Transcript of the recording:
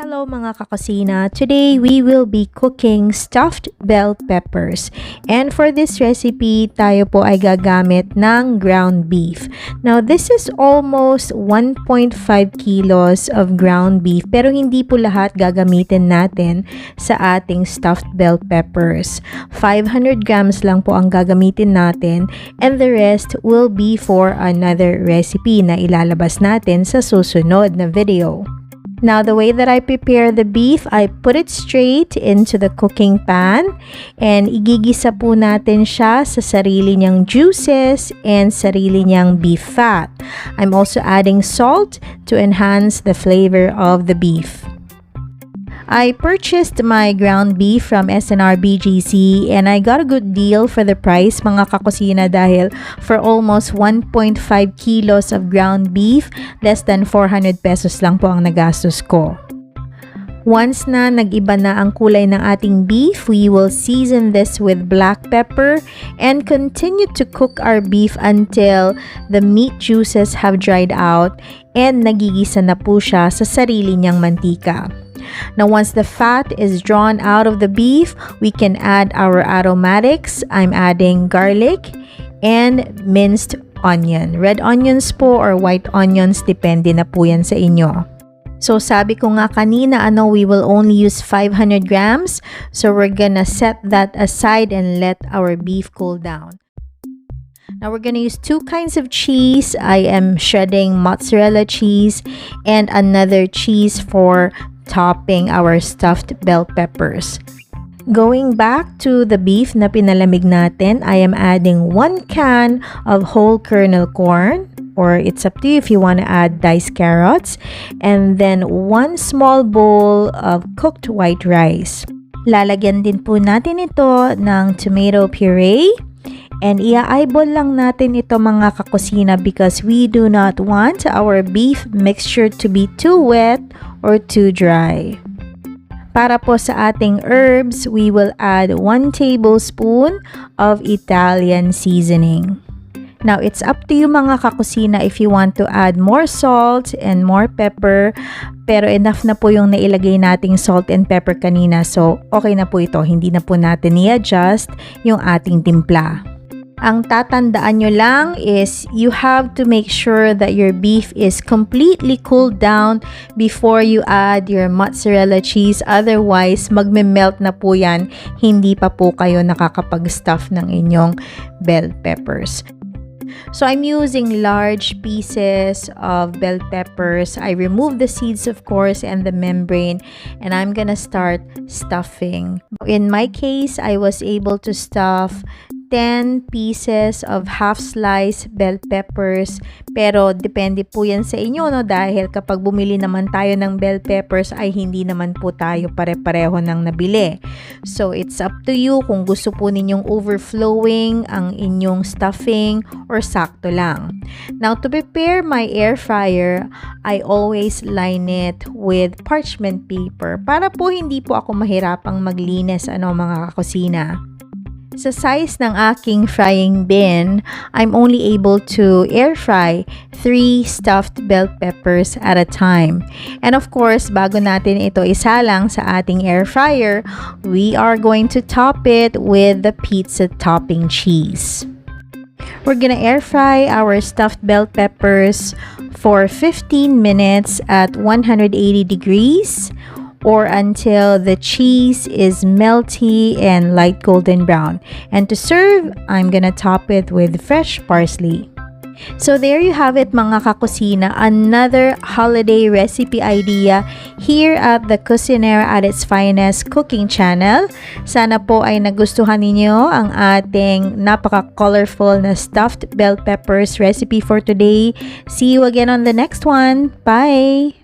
Hello mga kakusina! Today we will be cooking stuffed bell peppers. And for this recipe, tayo po ay gagamit ng ground beef. Now this is almost 1.5 kilos of ground beef pero hindi po lahat gagamitin natin sa ating stuffed bell peppers. 500 grams lang po ang gagamitin natin and the rest will be for another recipe na ilalabas natin sa susunod na video. Now, the way that I prepare the beef, I put it straight into the cooking pan and igigisa po natin siya sa sarili niyang juices and sarili niyang beef fat. I'm also adding salt to enhance the flavor of the beef. I purchased my ground beef from SNR BGC and I got a good deal for the price mga kakusina dahil for almost 1.5 kilos of ground beef, less than 400 pesos lang po ang nagastos ko. Once na nag-iba na ang kulay ng ating beef, we will season this with black pepper and continue to cook our beef until the meat juices have dried out and nagigisa na po siya sa sarili niyang mantika. Now, once the fat is drawn out of the beef, we can add our aromatics. I'm adding garlic and minced onion. Red onions po or white onions, depende na po yan sa inyo. So, sabi ko nga kanina, we will only use 500 grams. So, we're gonna set that aside and let our beef cool down. Now, we're going to use two kinds of cheese. I am shredding mozzarella cheese and another cheese for topping our stuffed bell peppers. Going back to the beef na pinalamig natin, I am adding 1 can of whole kernel corn, or it's up to you if you want to add diced carrots, and then 1 small bowl of cooked white rice. Lalagyan din po natin ito ng tomato puree. And ia-eyeball lang natin ito mga kakusina because we do not want our beef mixture to be too wet or too dry. Para po sa ating herbs, we will add 1 tablespoon of Italian seasoning. Now, it's up to you mga kakusina if you want to add more salt and more pepper. Pero enough na po yung nailagay nating salt and pepper kanina. So, okay na po ito. Hindi na po natin i-adjust yung ating timpla. Ang tatandaan nyo lang is you have to make sure that your beef is completely cooled down before you add your mozzarella cheese. Otherwise, magme-melt na po yan. Hindi pa po kayo nakakapag-stuff ng inyong bell peppers. So I'm using large pieces of bell peppers. I remove the seeds, of course, and the membrane, and I'm gonna start stuffing. In my case, I was able to stuff 10 pieces of half-sliced bell peppers. Pero depende po yan sa inyo, no? Dahil kapag bumili naman tayo ng bell peppers ay hindi naman po tayo pare-pareho ng nabili. So it's up to you kung gusto po ninyong overflowing ang inyong stuffing or sakto lang. Now, to prepare my air fryer, I always line it with parchment paper para po hindi po ako mahirapang maglinis mga kakusina. Sa size ng aking frying bin, I'm only able to air fry 3 stuffed bell peppers at a time. And of course, bago natin ito isalang sa ating air fryer, we are going to top it with the pizza topping cheese. We're gonna air fry our stuffed bell peppers for 15 minutes at 180 degrees. Or until the cheese is melty and light golden brown. And to serve, I'm gonna top it with fresh parsley. So there you have it mga kakusina, another holiday recipe idea here at the Culinary at its Finest cooking channel. Sana po ay nagustuhan ninyo ang ating napaka-colorful na stuffed bell peppers recipe for today. See you again on the next one. Bye!